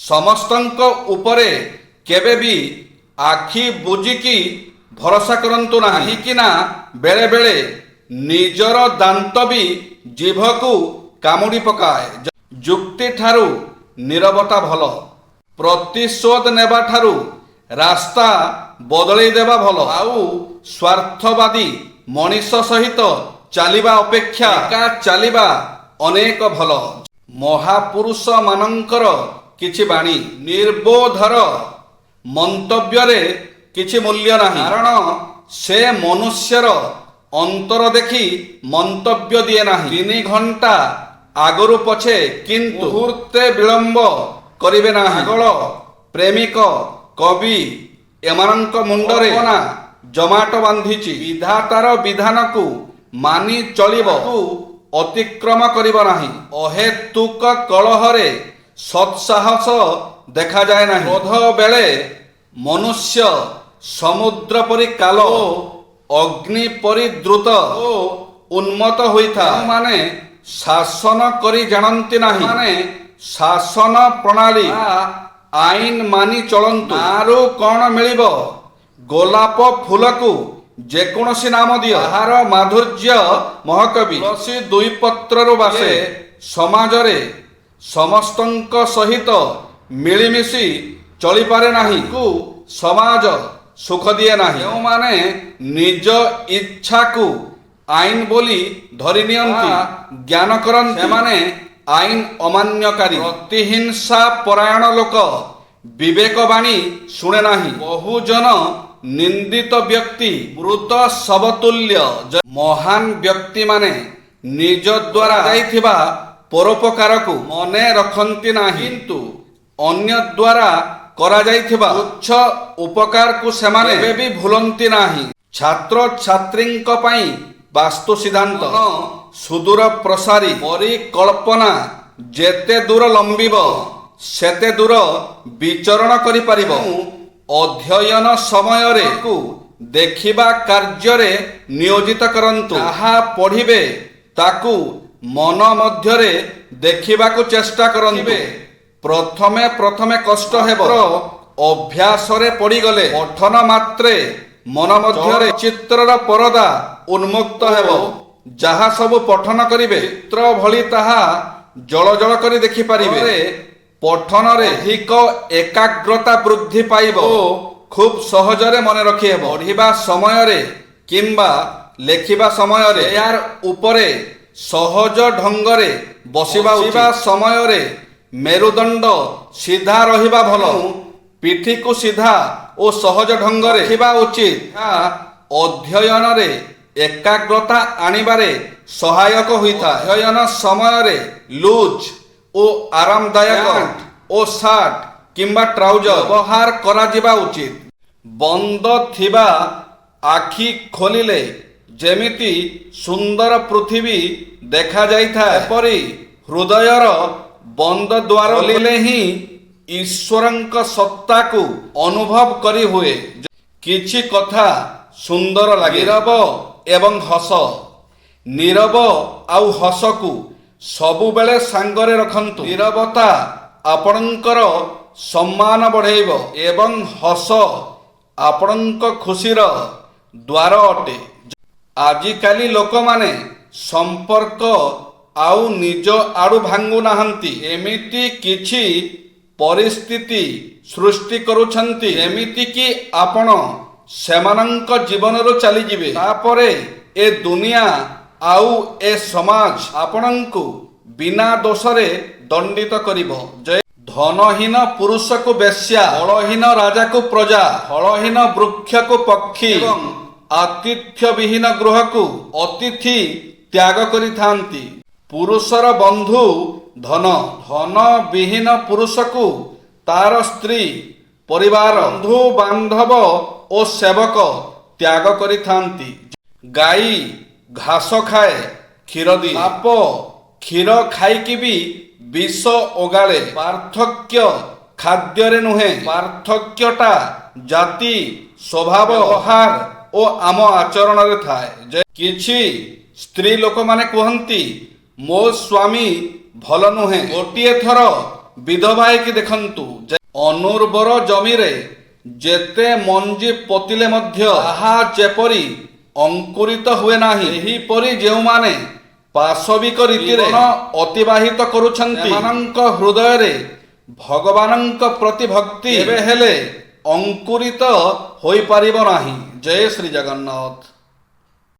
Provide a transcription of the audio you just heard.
ସମସ୍ତଙ୍କ ଉପରେ କେବେ ବି ଆଖି ବୁଜିକି ଭରସା କରନ୍ତୁ ନାହିଁ, କାହିଁକିନା ବେଳେ ବେଳେ ନିଜର ଦାନ୍ତ ବି ଜିଭକୁ କାମୁଡ଼ି ପକାଏ। ଯୁକ୍ତି ଠାରୁ ନୀରବତା ଭଲ। ପ୍ରତିଶୋଧ ନେବା ଠାରୁ ରାସ୍ତା ବଦଳେଇ ଦେବା ଭଲ। ଆଉ ସ୍ୱାର୍ଥବାଦୀ ମଣିଷ ସହିତ ଚାଲିବା ଅପେକ୍ଷା ଏକା ଚାଲିବା ଅନେକ ଭଲ। ମହାପୁରୁଷ ମାନଙ୍କର କିଛି ବାଣୀ, ନିର୍ବୋଧର ମନ୍ତବ୍ୟରେ କିଛି ମୂଲ୍ୟ ନାହିଁ, କାରଣ ସେ ମନୁଷ୍ୟର ଅନ୍ତର ଦେଖି ମନ୍ତବ୍ୟ ଦିଏ ନାହିଁ। 3 ଘଣ୍ଟା ଆଗରୁ ପଛେ କିନ୍ତୁ ମୁହୂର୍ତ୍ତେ ବିଳମ୍ବ କରିବେ ନାହିଁ। ପାଗଳ, ପ୍ରେମିକ, କବି ଏମାନଙ୍କ ମୁଣ୍ଡରେ ଜମାଟ ବାନ୍ଧିଛି। ବିଧାତାର ବିଧାନକୁ ମାନି ଚଳିବ, ଅତିକ୍ରମ କରିବ ନାହିଁ। ଅହେତୁକ କଳହରେ ସତ୍ସାହସ ଦେଖାଯାଏ ନାହିଁ। କ୍ରୋଧ ବେଳେ ମନୁଷ୍ୟ ସମୁଦ୍ର ପରି କାଲ ଓ ଅଗ୍ନି ପରି ଦ୍ରୁତ ଓ ଉନ୍ମତ୍ତ ହୋଇଥାଏ। ମାନେ ଶାସନ କରି ଜାଣନ୍ତି ନାହିଁ, ମାନେ ଶାସନ ପ୍ରଣାଳୀ ଆଇନ ମାନି ଚଳନ୍ତୁ। ନାରୁ କ'ଣ ମିଳିବ? ଗୋଲାପ ଫୁଲକୁ ଯେକୌଣସି ନାମ ଦିଅ, ତାହାର ମାଧୁର୍ଯ୍ୟ ମହକବି। ତୁଳସୀ 2 ପତ୍ରରୁ ବାସେ। ସମାଜରେ ସମସ୍ତଙ୍କ ସହିତ ମିଳିମିଶି ଚଳିପାରେ ନାହିଁ, ସମାଜ ସୁଖ ଦିଏ ନାହିଁ। ଯେଉଁମାନେ ନିଜ ଇଚ୍ଛାକୁ ଆଇନ ବୋଲି ଧରି ନିଅନ୍ତି, ଜ୍ଞାନ କରନ୍ତି, ସେମାନେ ଆଇନ ଅମାନ୍ୟକାରୀ। ପ୍ରତିହିଂସା ପରାୟଣ ଲୋକ ବିବେକବାଣୀ ଶୁଣେ ନାହିଁ। ବହୁଜନ ନିନ୍ଦିତ ବ୍ୟକ୍ତି ମୃତ ଶବତୁଲ୍ୟ। ମହାନ ବ୍ୟକ୍ତିମାନେ ନିଜ ଦ୍ୱାରା ଯାଇଥିବା ପରୋପକାରକୁ ମନେ ରଖନ୍ତି ନାହିଁ, କିନ୍ତୁ ଅନ୍ୟ ଦ୍ୱାରା କରାଯାଇଥିବା ତୁଚ୍ଛ ଉପକାରକୁ ସେମାନେ କେବେ ବି ଭୁଲନ୍ତି ନାହିଁ। ଛାତ୍ରଛାତ୍ରୀଙ୍କ ପାଇଁ ବାସ୍ତୁ ସିଦ୍ଧାନ୍ତ ସୁଦୂର ପ୍ରସାରୀ। ପରିକଳ୍ପନା ଯେତେ ଦୂର ଲମ୍ବିବ ସେତେ ଦୂର ବିଚରଣ କରିପାରିବ। ଅଧ୍ୟୟନ ସମୟରେ ଦେଖିବା କାର୍ଯ୍ୟରେ ନିୟୋଜିତ କରନ୍ତୁ। ଯାହା ପଢ଼ିବେ ତାକୁ ମନ ମଧ୍ୟରେ ଦେଖିବାକୁ ଚେଷ୍ଟା କରନ୍ତୁ। ପ୍ରଥମେ କଷ୍ଟ ହେବ, ଅଭ୍ୟାସରେ ପଡ଼ିଗଲେ ପଠନ ମାତ୍ରେ ମନ ମଧ୍ୟରେ ଚିତ୍ରର ପରଦା ଉନ୍ମୁକ୍ତ ହେବ। ଯାହା ସବୁ ପଠନ କରିବେ ଚିତ୍ର ଭଳି ତାହା ଜଳ କରି ଦେଖିପାରିବେ। ପଠନରେ ଅଧିକ ଏକାଗ୍ରତା ବୃଦ୍ଧି ପାଇବ ଓ ଖୁବ୍ ସହଜରେ ମନେ ରଖିହେବ। ପଢ଼ିବା ସମୟରେ କିମ୍ବା ଲେଖିବା ସମୟରେ ଏହାର ଉପରେ ସହଜ ଢଙ୍ଗରେ ବସିବା ସମୟରେ ମେରୁଦଣ୍ଡ ସିଧା ରହିବା ଭଲ। ପିଠିକୁ ସିଧା ଓ ସହଜ ଢଙ୍ଗରେ ରଖିବା ଉଚିତ। ଅଧ୍ୟୟନରେ ଏକାଗ୍ରତା ଆଣିବାରେ ସହାୟକ ହୋଇଥାଏ। ଅଧ୍ୟୟନ ସମୟରେ ଲୁଜ୍ ଓ ଆରାମଦାୟକ ଓ ସାର୍ଟ କିମ୍ବା ଟ୍ରାଉଜର ବ୍ୟବହାର କରାଯିବା ଉଚିତ। ବନ୍ଦ ଥିବା ଆଖି ଖୋଲିଲେ ଯେମିତି ସୁନ୍ଦର ପୃଥିବୀ ଦେଖାଯାଇଥାଏ, ଏପରି ହୃଦୟର ବନ୍ଦ ଦ୍ୱାର ଖୋଲିଲେ ହିଁ ଈଶ୍ୱରଙ୍କ ସତ୍ତାକୁ ଅନୁଭବ କରି ହୁଏ। କିଛି କଥା ସୁନ୍ଦର ଲାଗେ। ନୀରବ ଏବଂ ହସ। ନୀରବ ଆଉ ହସକୁ ସବୁବେଳେ ସାଙ୍ଗରେ ରଖନ୍ତୁ। ନୀରବତା ଆପଣଙ୍କର ସମ୍ମାନ ବଢ଼େଇବ ଏବଂ ହସ ଆପଣଙ୍କ ଖୁସିର ଦ୍ୱାର ଅଟେ। ଆଜିକାଲି ଲୋକମାନେ ସମ୍ପର୍କ ଆଉ ନିଜ ଆଡ଼ୁ ଭାଙ୍ଗୁ ନାହାନ୍ତି। ଏମିତି କିଛି ପରିସ୍ଥିତି ସୃଷ୍ଟି କରୁଛନ୍ତି ଯେମିତିକି ଆପଣ ସେମାନଙ୍କ ଜୀବନରୁ ଚାଲିଯିବେ। ତାପରେ ଏ ଦୁନିଆ ଆଉ ଏ ସମାଜ ଆପଣଙ୍କୁ ବିନା ଦୋଷରେ ଦଣ୍ଡିତ କରିବ। ଧନହୀନ ପୁରୁଷକୁ ବେଶ୍ୟା, ବଳହୀନ ରାଜାକୁ ପ୍ରଜା, ଫଳହୀନ ବୃକ୍ଷକୁ ପକ୍ଷୀ ଏବଂ ଆତିଥ୍ୟବିହୀନ ଗୃହକୁ ଅତିଥି ତ୍ୟାଗ କରିଥାନ୍ତି। ପୁରୁଷର ବନ୍ଧୁ ଧନ, ଧନ ବିହୀନ ପୁରୁଷକୁ ତାର ସ୍ତ୍ରୀ, ପରିବାର, ବନ୍ଧୁ ବାନ୍ଧବ ଓ ସେବକ ତ୍ୟାଗ କରିଥାନ୍ତି। ଗାଈ ଘାସ ଖାଏ, କ୍ଷୀର ଦିଏ। ସାପ କ୍ଷୀର ଖାଇକି ବି ବିଷ ଓଗାଳେ। ପାର୍ଥକ୍ୟ ଖାଦ୍ୟରେ ନୁହେଁ, ପାର୍ଥକ୍ୟଟା ଜାତି, ସ୍ୱଭାବ, ବ୍ୟବହାର ଓ ଆମ ଆଚରଣରେ ଥାଏ। କିଛି ସ୍ତ୍ରୀ ଲୋକମାନେ କୁହନ୍ତି ମୋ ସ୍ୱାମୀ ଭଲ ନୁହେଁ। ଗୋଟିଏ ଥର ବିଧବା ହେଇକି ଦେଖନ୍ତୁ ଯେ ଅନୁର୍ବର ଜମିରେ ଯେତେ ମଞ୍ଜି ପୋତିଲେ ମଧ୍ୟ ତାହା ଯେପରି ଅଙ୍କୁରିତ ହୁଏ ନାହିଁ, ଏହିପରି ଯେଉଁମାନେ ପାଶବିକ ରୀତିରେ ଅତିବାହିତ କରୁଛନ୍ତି ସେମାନଙ୍କ ହୃଦୟରେ ଭଗବାନଙ୍କ ପ୍ରତି ଭକ୍ତି କେବେ ହେଲେ ଅଙ୍କୁରିତ ହୋଇପାରିବ ନାହିଁ। ଜୟ ଶ୍ରୀ ଜଗନ୍ନାଥ।